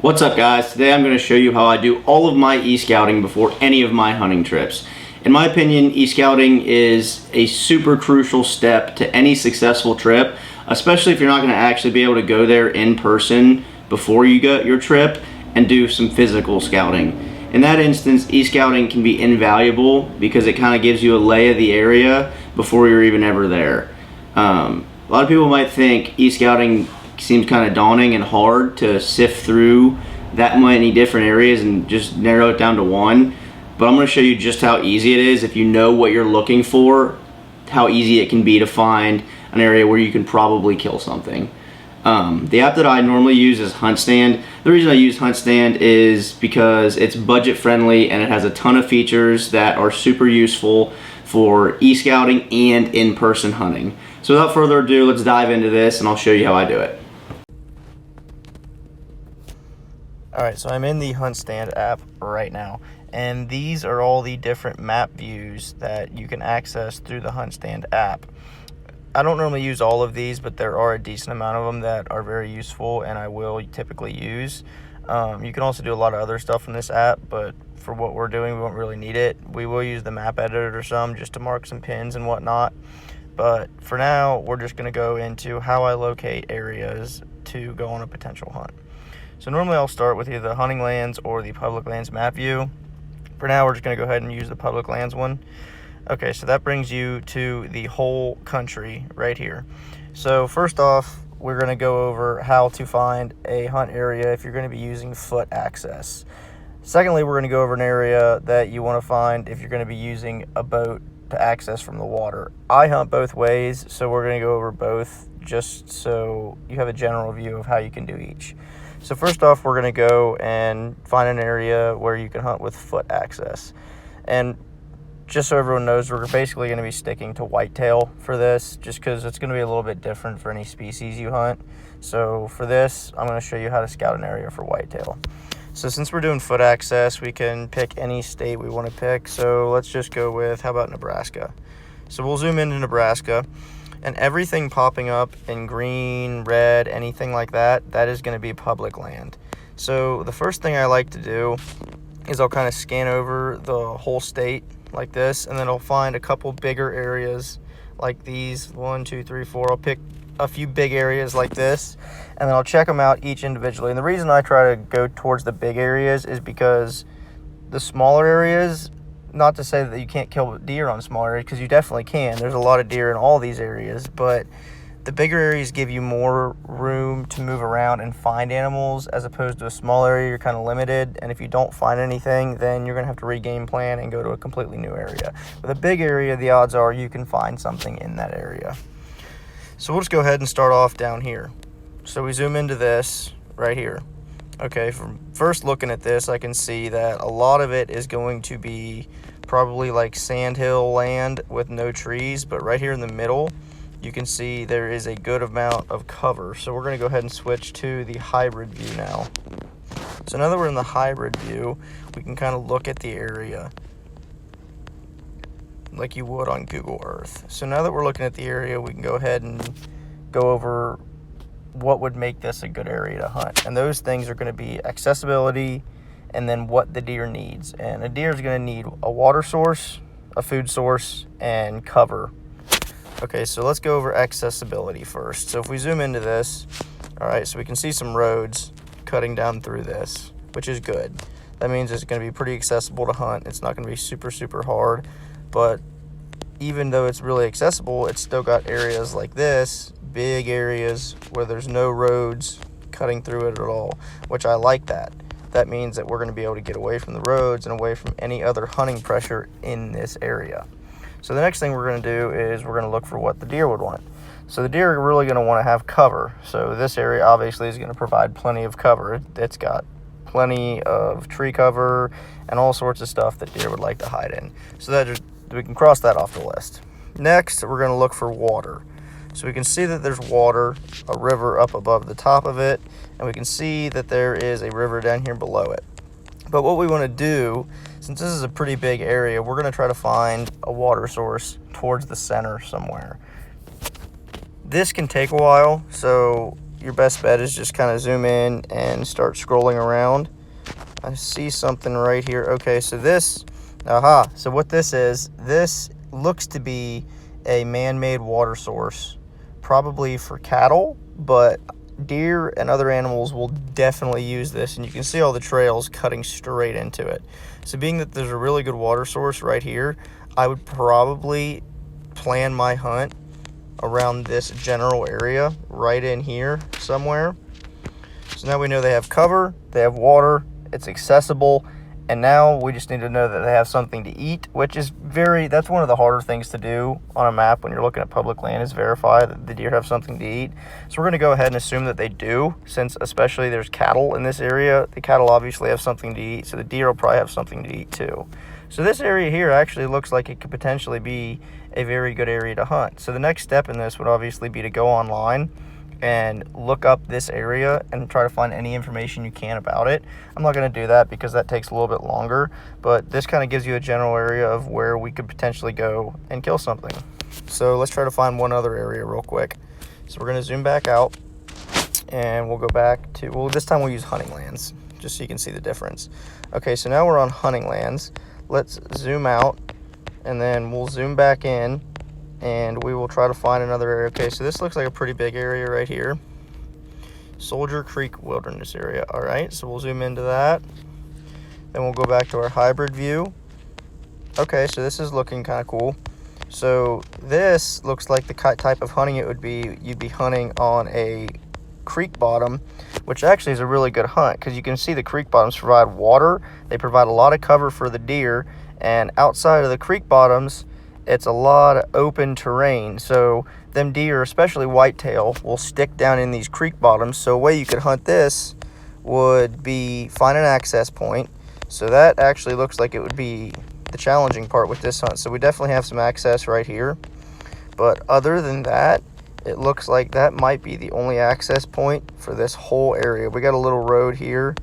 What's up, guys? Today I'm going to show you how I do all of my e-scouting before any of my hunting trips. In my opinion, e-scouting is a super crucial step to any successful trip, especially if you're not going to actually be able to go there in person before you go your trip and do some physical scouting. In that instance, e-scouting can be invaluable because it kind of gives you a lay of the area before you're even ever there. A lot of people might think e-scouting seems kind of daunting and hard to sift through that many different areas and just narrow it down to one, but I'm going to show you just how easy it is if you know what you're looking for, how easy it can be to find an area where you can probably kill something. The app that I normally use is HuntStand. The reason I use HuntStand is because it's budget friendly and it has a ton of features that are super useful for e-scouting and in-person hunting. So without further ado, let's dive into this and I'll show you how I do it. Alright, so I'm in the HuntStand app right now, and these are all the different map views that you can access through the HuntStand app. I don't normally use all of these, but there are a decent amount of them that are very useful and I will typically use. You can also do a lot of other stuff in this app, but for what we're doing, we won't really need it. We will use the map editor some just to mark some pins and whatnot, but for now, we're just going to go into how I locate areas to go on a potential hunt. So normally I'll start with either the hunting lands or the public lands map view. For now, we're just going to go ahead and use the public lands one. Okay, so that brings you to the whole country right here. So first off, we're going to go over how to find a hunt area if you're going to be using foot access. Secondly, we're going to go over an area that you want to find if you're going to be using a boat to access from the water. I hunt both ways, so we're going to go over both just so you have a general view of how you can do each. So first off, we're going to go and find an area where you can hunt with foot access. And just so everyone knows, we're basically going to be sticking to whitetail for this, just because it's going to be a little bit different for any species you hunt. So for this, I'm going to show you how to scout an area for whitetail. So since we're doing foot access, we can pick any state we want to pick. So let's just go with, how about Nebraska? So we'll zoom into Nebraska. And everything popping up in green, red, anything like that, that is going to be public land. So the first thing I like to do is I'll kind of scan over the whole state like this, and then I'll find a couple bigger areas like these. 1, 2, 3, 4. I'll pick a few big areas like this, and then I'll check them out each individually. And the reason I try to go towards the big areas is because the smaller areas, not to say that you can't kill deer on small areas, because you definitely can. There's a lot of deer in all these areas, but the bigger areas give you more room to move around and find animals, as opposed to a small area. You're kind of limited, and if you don't find anything, then you're going to have to re-game plan and go to a completely new area. With a big area, the odds are you can find something in that area. So we'll just go ahead and start off down here. So we zoom into this right here. Okay, from first looking at this, I can see that a lot of it is going to be probably like sandhill land with no trees, but right here in the middle, you can see there is a good amount of cover. So we're going to go ahead and switch to the hybrid view now. So now that we're in the hybrid view, we can kind of look at the area like you would on Google Earth. So now that we're looking at the area, we can go ahead and go over what would make this a good area to hunt. And those things are going to be accessibility and then what the deer needs. And a deer is going to need a water source, a food source, and cover. Okay, so let's go over accessibility first. So if we zoom into this, all right, so we can see some roads cutting down through this, which is good. That means it's going to be pretty accessible to hunt. It's not going to be super, super hard. But even though it's really accessible, it's still got areas like this, big areas where there's no roads cutting through it at all, which I like that. That means that we're going to be able to get away from the roads and away from any other hunting pressure in this area. So the next thing we're going to do is we're going to look for what the deer would want. So the deer are really going to want to have cover. So this area obviously is going to provide plenty of cover. It's got plenty of tree cover and all sorts of stuff that deer would like to hide in. So that just, we can cross that off the list. Next, we're going to look for water. So we can see that there's water, a river up above the top of it, and we can see that there is a river down here below it. But what we want to do, since this is a pretty big area, we're going to try to find a water source towards the center somewhere. This can take a while, so your best bet is just kind of zoom in and start scrolling around. I see something right here. Okay, so this, so what this looks to be a man-made water source, probably for cattle, but deer and other animals will definitely use this, and you can see all the trails cutting straight into it. So being that there's a really good water source right here, I would probably plan my hunt around this general area right in here somewhere. So now we know they have cover, they have water, it's accessible, and now we just need to know that they have something to eat, which is that's one of the harder things to do on a map when you're looking at public land, is verify that the deer have something to eat. So we're going to go ahead and assume that they do, since especially there's cattle in this area. The cattle obviously have something to eat, so the deer will probably have something to eat too. So this area here actually looks like it could potentially be a very good area to hunt. So the next step in this would obviously be to go online and look up this area and try to find any information you can about it. I'm not going to do that because that takes a little bit longer, but this kind of gives you a general area of where we could potentially go and kill something. So let's try to find one other area real quick. So we're going to zoom back out and we'll go back to, well, this time we'll use hunting lands just so you can see the difference. Okay, so now we're on hunting lands. Let's zoom out and then we'll zoom back in and we will try to find another area. Okay, so this looks like a pretty big area right here. Soldier Creek Wilderness area. All right, so we'll zoom into that. Then we'll go back to our hybrid view. Okay, so this is looking kind of cool. So this looks like the type of hunting it would be. You'd be hunting on a creek bottom, which actually is a really good hunt because you can see the creek bottoms provide water. They provide a lot of cover for the deer, and outside of the creek bottoms, it's a lot of open terrain, so them deer, especially whitetail, will stick down in these creek bottoms. So a way you could hunt this would be find an access point. So that actually looks like it would be the challenging part with this hunt. So we definitely have some access right here, but other than that, it looks like that might be the only access point for this whole area. We got a little road here,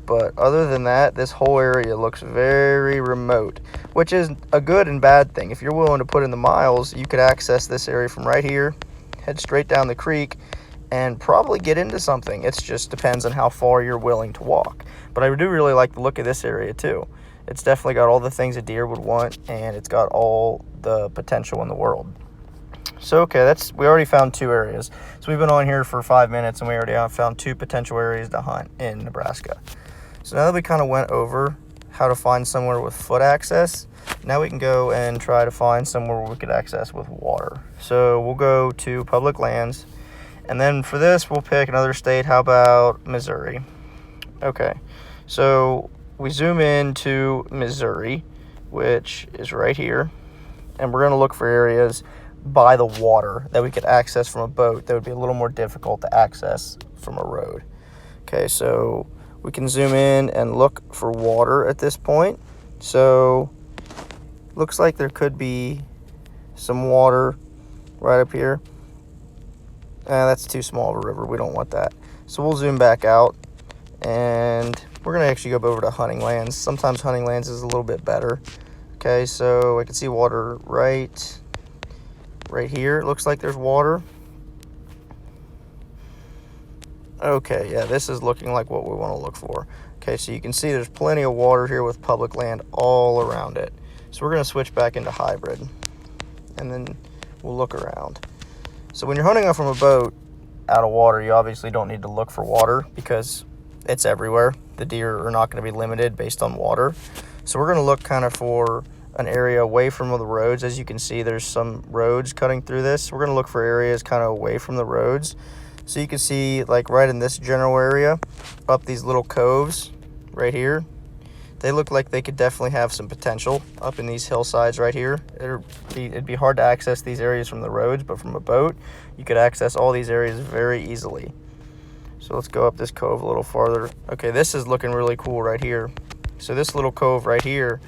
but other than that, this whole area looks very remote, which is a good and bad thing. If you're willing to put in the miles, you could access this area from right here, head straight down the creek, and probably get into something. It just depends on how far you're willing to walk. But I do really like the look of this area too. It's definitely got all the things a deer would want, and it's got all the potential in the world. So, okay, we already found 2 areas. So we've been on here for 5 minutes, and we already have found 2 potential areas to hunt in Nebraska. So now that we kind of went over how to find somewhere with foot access, now we can go and try to find somewhere where we could access with water. So we'll go to public lands, and then for this, we'll pick another state. How about Missouri? Okay, so we zoom into Missouri, which is right here, and we're going to look for areas by the water that we could access from a boat that would be a little more difficult to access from a road. Okay, so we can zoom in and look for water at this point. So looks like there could be some water right up here. That's too small of a river. We don't want that. So we'll zoom back out, and we're going to actually go over to hunting lands. Sometimes hunting lands is a little bit better. Okay, so I can see water right here. It looks like there's water. Okay, yeah, this is looking like what we want to look for. Okay, so you can see there's plenty of water here with public land all around it. So we're going to switch back into hybrid, and then we'll look around. So when you're hunting from a boat out of water, you obviously don't need to look for water because it's everywhere. The deer are not going to be limited based on water. So we're going to look kind of for an area away from the roads. As you can see, there's some roads cutting through this. We're going to look for areas kind of away from the roads. So you can see, like right in this general area, up these little coves right here, they look like they could definitely have some potential up in these hillsides right here. It'd be hard to access these areas from the roads, but from a boat, you could access all these areas very easily. So let's go up this cove a little farther. Okay, this is looking really cool right here. So this little cove right here,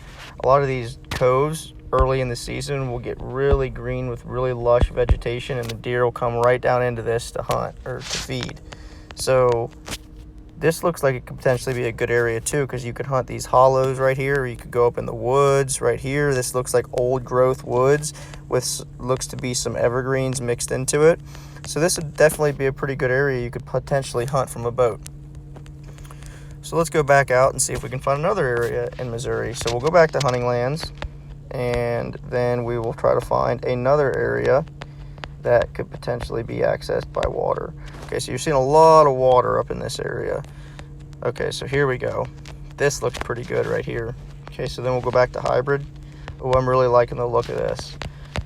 a lot of these coves early in the season will get really green with really lush vegetation, and the deer will come right down into this to hunt or to feed. So this looks like it could potentially be a good area too, because you could hunt these hollows right here, or you could go up in the woods right here. This looks like old growth woods with looks to be some evergreens mixed into it. So this would definitely be a pretty good area you could potentially hunt from a boat. So let's go back out and see if we can find another area in Missouri. So we'll go back to hunting lands, and then we will try to find another area that could potentially be accessed by water. Okay, so you're seeing a lot of water up in this area. Okay, so here we go. This looks pretty good right here. Okay, so then we'll go back to hybrid. Oh, I'm really liking the look of this.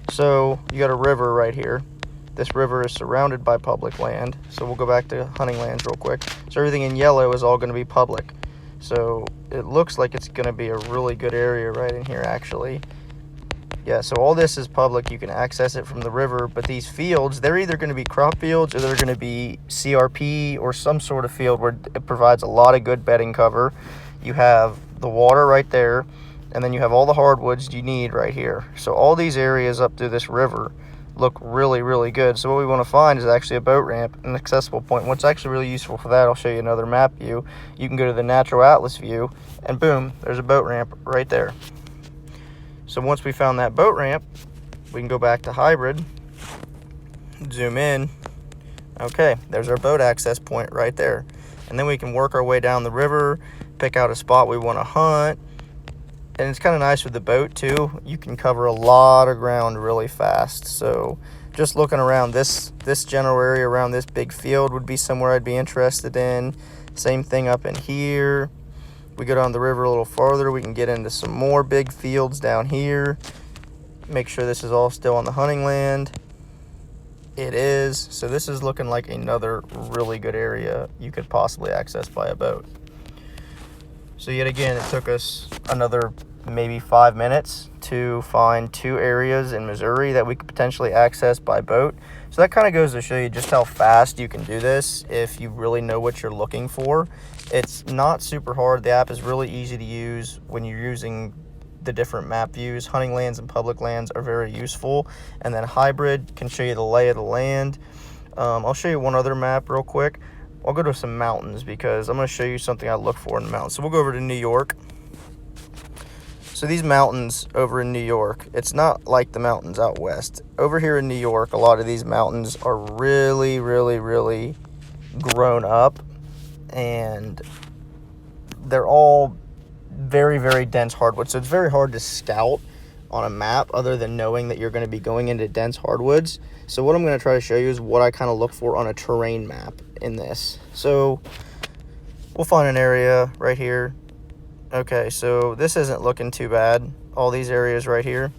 So you got a river right here. This river is surrounded by public land. So we'll go back to hunting lands real quick. So everything in yellow is all going to be public. So it looks like it's going to be a really good area right in here, actually. Yeah, so all this is public. You can access it from the river, but these fields, they're either going to be crop fields or they're going to be CRP or some sort of field where it provides a lot of good bedding cover. You have the water right there, and then you have all the hardwoods you need right here. So all these areas up through this river look really, really good. So what we want to find is actually a boat ramp, an accessible point. What's actually really useful for that, I'll show you another map view. You can go to the Natural Atlas view, and boom, there's a boat ramp right there. So once we found that boat ramp, we can go back to hybrid, zoom in. Okay, there's our boat access point right there. And then we can work our way down the river, pick out a spot we want to hunt. And it's kind of nice with the boat too. You can cover a lot of ground really fast. So just looking around this general area around this big field would be somewhere I'd be interested in. Same thing up in here. We go down the river a little farther, we can get into some more big fields down here. Make sure this is all still on the hunting land. It is. So this is looking like another really good area you could possibly access by a boat. So yet again, it took us another maybe 5 minutes to find 2 areas in Missouri that we could potentially access by boat. So that kind of goes to show you just how fast you can do this if you really know what you're looking for. It's not super hard. The app is really easy to use when you're using the different map views. Hunting lands and public lands are very useful. And then hybrid can show you the lay of the land. I'll show you one other map real quick. I'll go to some mountains because I'm going to show you something I look for in the mountains. So we'll go over to New York. So these mountains over in New York, it's not like the mountains out west. Over here in New York, a lot of these mountains are really, really, really grown up. And they're all very, very dense hardwood. So it's very hard to scout on a map other than knowing that you're going to be going into dense hardwoods. So what I'm going to try to show you is what I kind of look for on a terrain map in this. So we'll find an area right here. Okay, so this isn't looking too bad. All these areas right here.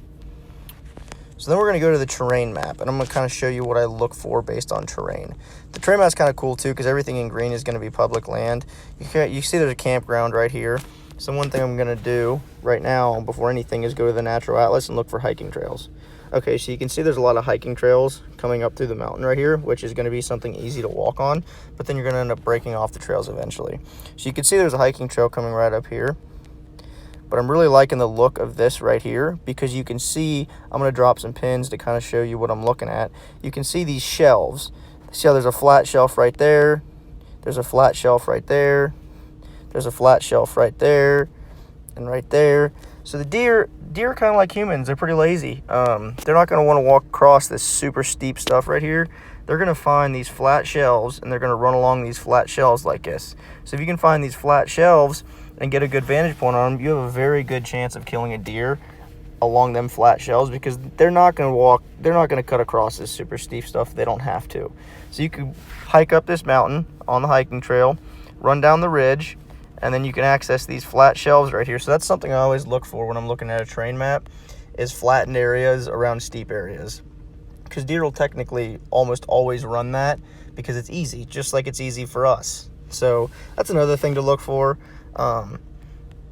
So then we're going to go to the terrain map, and I'm going to kind of show you what I look for based on terrain. The terrain map's kind of cool too because everything in green is going to be public land. You see there's a campground right here. So one thing I'm going to do right now before anything is go to the Natural Atlas and look for hiking trails. Okay, so you can see there's a lot of hiking trails coming up through the mountain right here, which is going to be something easy to walk on, but then you're going to end up breaking off the trails eventually. So you can see there's a hiking trail coming right up here, but I'm really liking the look of this right here because you can see, I'm going to drop some pins to kind of show you what I'm looking at. You can see these shelves. See how there's a flat shelf right there, there's a flat shelf right there, there's a flat shelf right there, and right there. So the deer are kind of like humans. They're pretty lazy. They're not going to want to walk across this super steep stuff right here. They're going to find these flat shelves, and they're going to run along these flat shelves like this. So if you can find these flat shelves and get a good vantage point on them, you have a very good chance of killing a deer along them flat shelves because they're not going to cut across this super steep stuff if they don't have to. So you can hike up this mountain on the hiking trail, run down the ridge, and then you can access these flat shelves right here. So that's something I always look for when I'm looking at a terrain map, is flattened areas around steep areas. Because deer will technically almost always run that because it's easy, just like it's easy for us. So that's another thing to look for.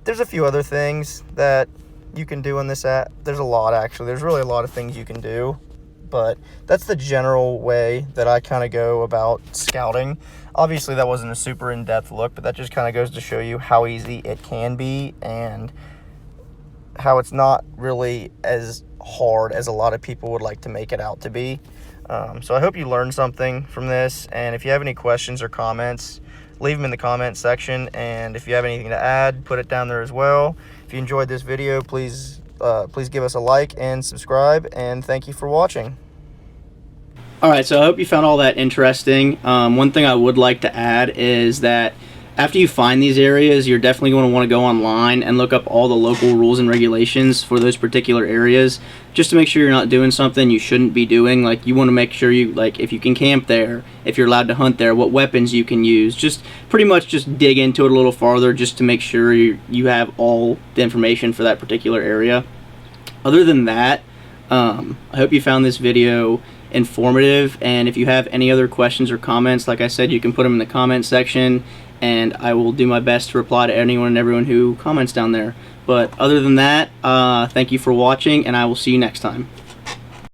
There's a few other things that you can do in this app. There's a lot, actually. There's really a lot of things you can do. But that's the general way that I kind of go about scouting. Obviously, that wasn't a super in-depth look, but that just kind of goes to show you how easy it can be and how it's not really as hard as a lot of people would like to make it out to be. So I hope you learned something from this, and if you have any questions or comments, leave them in the comment section, and if you have anything to add, put it down there as well. If you enjoyed this video, please give us a like and subscribe, and thank you for watching. All right, so I hope you found all that interesting. One thing I would like to add is that after you find these areas, you're definitely going to want to go online and look up all the local rules and regulations for those particular areas, just to make sure you're not doing something you shouldn't be doing. Like, you want to make sure you, like, if you can camp there, if you're allowed to hunt there, what weapons you can use. Just pretty much just dig into it a little farther, just to make sure you have all the information for that particular area. Other than that, I hope you found this video informative, and if you have any other questions or comments, like I said, you can put them in the comment section, and I will do my best to reply to anyone and everyone who comments down there. But other than that, thank you for watching, and I will see you next time.